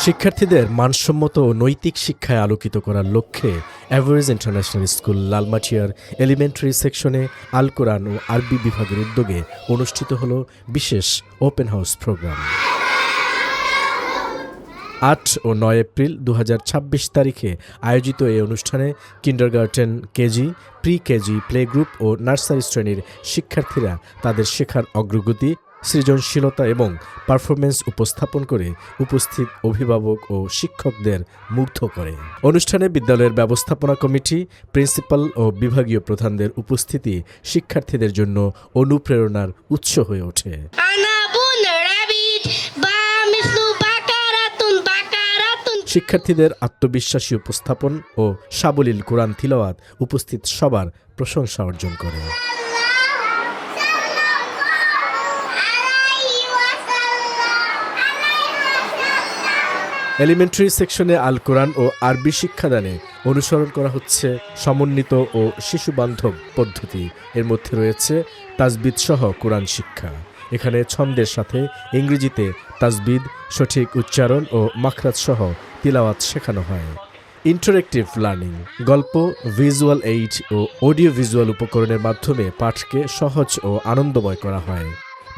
শিক্ষার্থীদের মানসম্মত ও নৈতিক শিক্ষায় আলোকিত করার লক্ষ্যে এভারেজ ইন্টারন্যাশনাল স্কুল লালমাটিয়ার এলিমেন্টারি সেকশনে আল কোরআন ও আরবি বিভাগের উদ্যোগে অনুষ্ঠিত হল বিশেষ ওপেন হাউস প্রোগ্রাম। ৮ ও ৯ এপ্রিল ২০২৬ তারিখে আয়োজিত এই অনুষ্ঠানে kindergarten, KG, pre KG, play group ও নার্সারি শ্রেণীর শিক্ষার্থীরা তাদের শেখার অগ্রগতি, সৃজনশীলতা এবং পারফরমেন্স উপস্থাপন করে উপস্থিত অভিভাবক ও শিক্ষকদের মুগ্ধ করে। অনুষ্ঠানে বিদ্যালয়ের ব্যবস্থাপনা কমিটি, প্রিন্সিপাল ও বিভাগীয় প্রধানদের উপস্থিতি শিক্ষার্থীদের জন্য অনুপ্রেরণার উৎস হয়ে ওঠে। শিক্ষার্থীদের আত্মবিশ্বাসী উপস্থাপন ও সাবলীল কোরআন তিলাওয়াত উপস্থিত সবার প্রশংসা অর্জন করে। এলিমেন্টারি সেকশনে আল কোরআন ও আরবি শিক্ষাদানে অনুসরণ করা হচ্ছে সমন্বিত ও শিশুবান্ধব পদ্ধতি। এর মধ্যে রয়েছে তাজবিদ সহ কোরআন শিক্ষা। এখানে ছন্দের সাথে ইংরেজিতে তাজবিদ, সঠিক উচ্চারণ ও মাখরাজ সহ তিলাওয়াত শেখানো হয়। ইন্টারেক্টিভ লার্নিং, গল্প, ভিজুয়াল এইড ও অডিও ভিজুয়াল উপকরণের মাধ্যমে পাঠকে সহজ ও আনন্দময় করা হয়।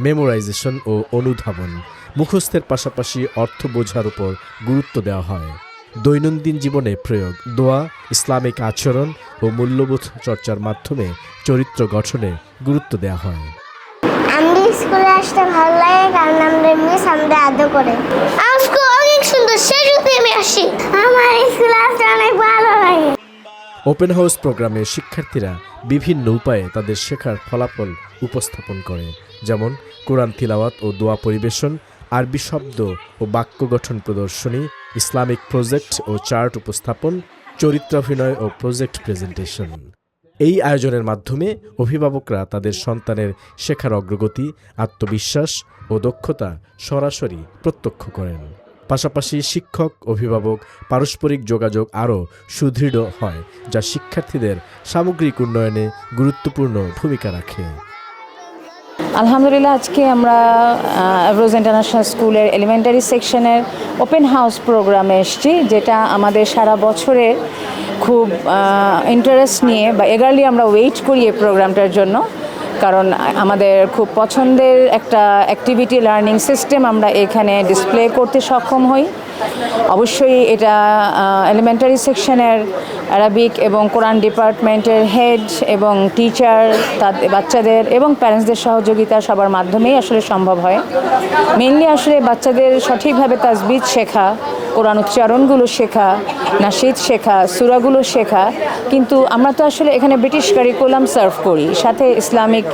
মেমোরাইজেশন ও অনুধাবন, মুখস্থের পাশাপাশি অর্থ বোঝার উপর গুরুত্ব দেওয়া হয়। দৈনন্দিন জীবনে প্রয়োগ, দোয়া, ইসলামিক আচরণ ও মূল্যবোধ চর্চার মাধ্যমে চরিত্র গঠনে গুরুত্ব দেওয়া হয়। আমি স্কুলে আসতে ভালো লাগে কারণ আমাদের মিস আমাদের আদর করে। আমার স্কুল অনেক সুন্দর, সেজন্য আমি আসি। আমার স্কুলে আসতে অনেক ভালো লাগে। ওপেন হাউস প্রোগ্রামে শিক্ষার্থীরা বিভিন্ন উপায়ে তাদের শেখার ফলাফল উপস্থাপন করে, যেমন কোরআন তিলাওয়াত ও দোয়া পরিবেশন, আরবি শব্দ ও বাক্য গঠন প্রদর্শনী, ইসলামিক প্রজেক্ট ও চার্ট উপস্থাপন, চরিত্রাভিনয় ও প্রজেক্ট প্রেজেন্টেশন। এই আয়োজনের মাধ্যমে অভিভাবকরা তাদের সন্তানের শেখার অগ্রগতি, আত্মবিশ্বাস ও দক্ষতা সরাসরি প্রত্যক্ষ করেন। পাশাপাশি শিক্ষক, অভিভাবক পারস্পরিক যোগাযোগ আরও সুদৃঢ় হয়, যা শিক্ষার্থীদের সামগ্রিক উন্নয়নে গুরুত্বপূর্ণ ভূমিকা রাখে। আলহামদুলিল্লাহ, আজকে আমরা এভারেজ ইন্টারন্যাশনাল স্কুলের এলিমেন্টারি সেকশনের ওপেন হাউস প্রোগ্রামে এসেছি, যেটা আমাদের সারা বছরে খুব ইন্টারেস্ট নিয়ে বা এগারলি আমরা ওয়েট করি এই প্রোগ্রামটার জন্য, কারণ আমাদের খুব পছন্দের একটা অ্যাক্টিভিটি লার্নিং সিস্টেম আমরা এখানে ডিসপ্লে করতে সক্ষম হই। অবশ্যই এটা এলিমেন্টারি সেকশনের আরবিক এবং কোরআন ডিপার্টমেন্টের হেড এবং টিচার, তাদের বাচ্চাদের এবং প্যারেন্টসদের সহযোগিতা সবার মাধ্যমেই আসলে সম্ভব হয়। মেইনলি আসলে বাচ্চাদের সঠিকভাবে তাজবিদ শেখা, কোরআন উচ্চারণগুলো শেখা, নাশিদ শেখা, সূরাগুলো শেখা। কিন্তু আমরা তো আসলে এখানে ব্রিটিশ কারিকুলাম সার্ভ করি, সাথে ইসলামিক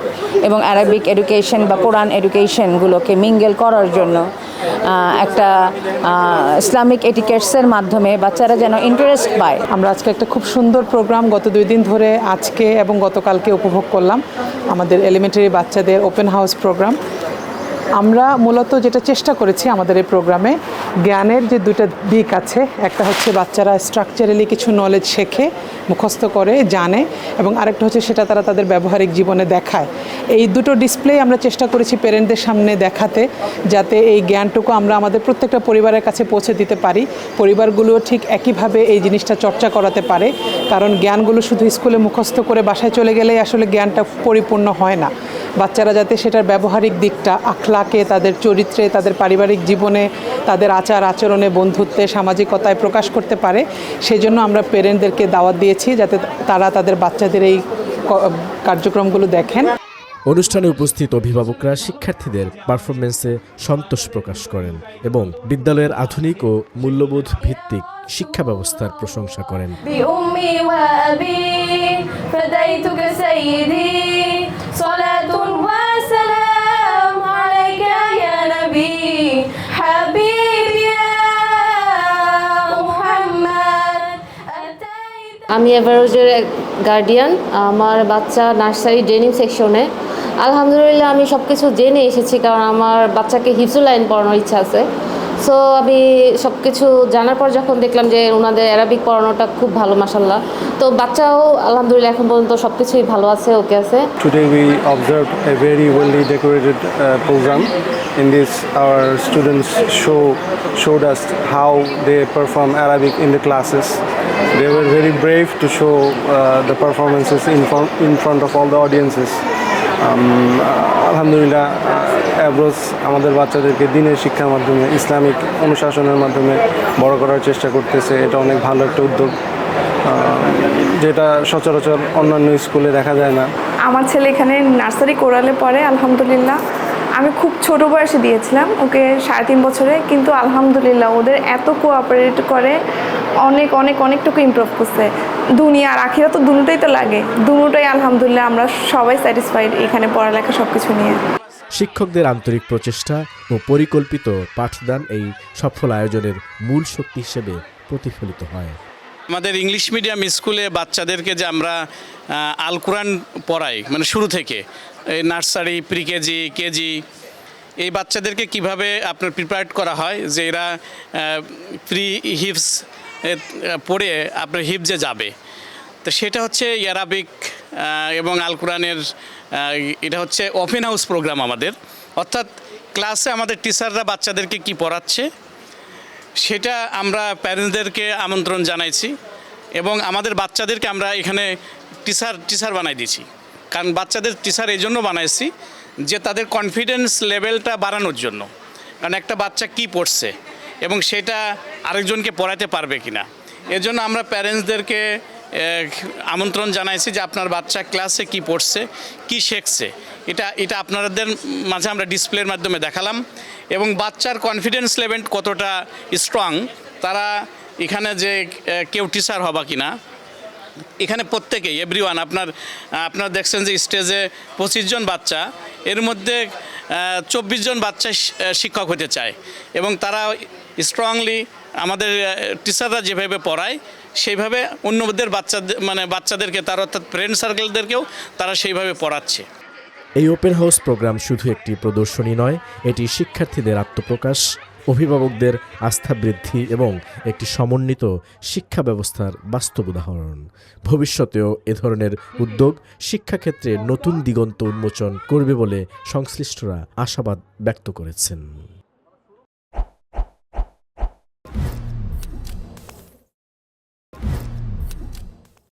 এবং আরবিক এডুকেশন বা কোরআন এডুকেশনগুলোকে মিঙ্গেল করার জন্য একটা ইসলামিক এটিকেটসের মাধ্যমে বাচ্চারা যেন ইন্টারেস্ট পায়। আমরা আজকে একটা খুব সুন্দর প্রোগ্রাম গত 2 দিন ধরে আজকে এবং গতকালকে উপভোগ করলাম, আমাদের এলিমেন্টারি বাচ্চাদের ওপেন হাউস প্রোগ্রাম। আমরা মূলত যেটা চেষ্টা করেছি আমাদের এই প্রোগ্রামে, জ্ঞানের যে 2টা দিক আছে, একটা হচ্ছে বাচ্চারা স্ট্রাকচারালি কিছু নলেজ শেখে, মুখস্থ করে, জানে, এবং আরেকটা হচ্ছে সেটা তারা তাদের ব্যবহারিক জীবনে দেখায়। এই দুটো ডিসপ্লে আমরা চেষ্টা করেছি পেরেন্টদের সামনে দেখাতে, যাতে এই জ্ঞানটুকু আমরা আমাদের প্রত্যেকটা পরিবারের কাছে পৌঁছে দিতে পারি, পরিবারগুলোও ঠিক একইভাবে এই জিনিসটা চর্চা করাতে পারে। কারণ জ্ঞানগুলো শুধু স্কুলে মুখস্থ করে বাসায় চলে গেলেই আসলে জ্ঞানটা পরিপূর্ণ হয় না। বাচ্চারা যাতে সেটার ব্যবহারিক দিকটা, আখলাকে, তাদের চরিত্রে, তাদের পারিবারিক জীবনে, তাদের আচার আচরণে, বন্ধুত্বে, সামাজিকতায় প্রকাশ করতে পারে, সেজন্য আমরা পেরেন্টদেরকে দাওয়াত দিয়েছি যাতে তারা তাদের বাচ্চাদের এই কার্যক্রমগুলো দেখেন। অনুষ্ঠানে উপস্থিত অভিভাবকরা শিক্ষার্থীদের পারফরমেন্সে সন্তোষ প্রকাশ করেন এবং বিদ্যালয়ের আধুনিক ও মূল্যবোধ ভিত্তিক শিক্ষা ব্যবস্থার প্রশংসা করেন। আমি এভারেজের গার্ডিয়ান। আমার বাচ্চা নার্সারি ট্রেনিং সেকশনে। আলহামদুলিল্লাহ, আমি সব কিছু জেনে এসেছি, কারণ আমার বাচ্চাকে হিফজুল আইন পড়ানোর ইচ্ছা আছে। সো আমি সব কিছু জানার পর যখন দেখলাম যে ওনাদের অ্যারাবিক পড়ানোটা খুব ভালো মাশাল্লাহ, তো বাচ্চাও আলহামদুলিল্লাহ এখন পর্যন্ত সব কিছুই ভালো আছে, ওকে আছে। Today we observed a very well decorated program. In this, our students showed us how they perform Arabic in the classes. They were very brave to show the performances in front of all the audiences. আলহামদুলিল্লাহ অ্যাব্রোস আমাদের বাচ্চাদেরকে দিনের শিক্ষার মাধ্যমে Islamic অনুশাসনের মাধ্যমে বড় করার চেষ্টা করতেছে। এটা অনেক ভালো একটা উদ্যোগ, যেটা সচরাচর অন্যান্য স্কুলে দেখা যায় না। আমার ছেলে এখানে নার্সারি কোরালে পড়ে আলহামদুলিল্লাহ। আমি খুব ছোট বয়সে দিয়েছিলাম ওকে 3.5 বছরে, কিন্তু আলহামদুলিল্লাহ ওদের এত কোঅপারেট করে, অনেকটুকু ইমপ্রুভ করছে। দুনিয়া আর আখিরা তো দুটোই তো লাগে, দুটোই আলহামদুলিল্লাহ আমরা সবাই স্যাটিসফাইড এখানে পড়ালেখা সব কিছু নিয়ে। শিক্ষকদের আন্তরিক প্রচেষ্টা ও পরিকল্পিত পাঠদান এই সফল আয়োজনের মূল শক্তি হিসেবে প্রতিফলিত হয়। আমাদের ইংলিশ মিডিয়াম স্কুলে বাচ্চাদেরকে যে আমরা আল কোরআন পড়াই, মানে শুরু থেকে এই নার্সারি, প্রি কেজি, কেজি, এই বাচ্চাদেরকে কিভাবে আপনার প্রিপেয়ার করা হয় যে এরা প্রি হিফজ পড়ে আপনার হিফজে যাবে। তো সেটা হচ্ছে অ্যারাবিক এবং আল কোরআনের, এটা হচ্ছে ওপেন হাউস প্রোগ্রাম আমাদের। অর্থাৎ ক্লাসে আমাদের টিচাররা বাচ্চাদেরকে কি পড়াচ্ছে সেটা আমরা প্যারেন্টসদেরকে আমন্ত্রণ জানাইছি, এবং আমাদের বাচ্চাদেরকে আমরা এখানে টিচার বানাই দিয়েছি। কারণ বাচ্চাদের টিচার এই জন্য বানাইছি যে তাদের কনফিডেন্স লেভেলটা বাড়ানোর জন্য। কারণ একটা বাচ্চা কি পড়ছে এবং সেটা আরেকজনকে পড়াতে পারবে কি না, এজন্য আমরা প্যারেন্টসদেরকে আমন্ত্রণ জানাইছি যে আপনার বাচ্চা ক্লাসে কি পড়ছে, কি শিখছে, এটা আপনাদের মাঝে আমরা ডিসপ্লের মাধ্যমে দেখালাম। এবং বাচ্চার কনফিডেন্স লেভেল কতটা স্ট্রং, তারা এখানে যে কেউ টিচার হবা কি না, এখানে প্রত্যেকেই এভরিওয়ান আপনার দেখছেন যে স্টেজে 25 জন বাচ্চা, এর মধ্যে 24 জন বাচ্চা শিক্ষক হতে চায়, এবং তারা স্ট্রংলি আমাদের টিচাররা যেভাবে পড়ায় সেইভাবে অন্যদের বাচ্চাদেরকে তার অর্থাৎ ফ্রেন্ড সার্কেলদেরকেও তারা সেইভাবে পড়াচ্ছে। এই ওপেন হাউস প্রোগ্রাম শুধু একটি প্রদর্শনী নয়, এটি শিক্ষার্থীদের আত্মপ্রকাশ, অভিভাবকদের আস্থা বৃদ্ধি এবং একটি সমন্বিত শিক্ষা ব্যবস্থার বাস্তব উদাহরণ। ভবিষ্যতেও এ ধরনের উদ্যোগ শিক্ষাক্ষেত্রে নতুন দিগন্ত উন্মোচন করবে বলে সংশ্লিষ্টরা আশাবাদ ব্যক্ত করেছেন।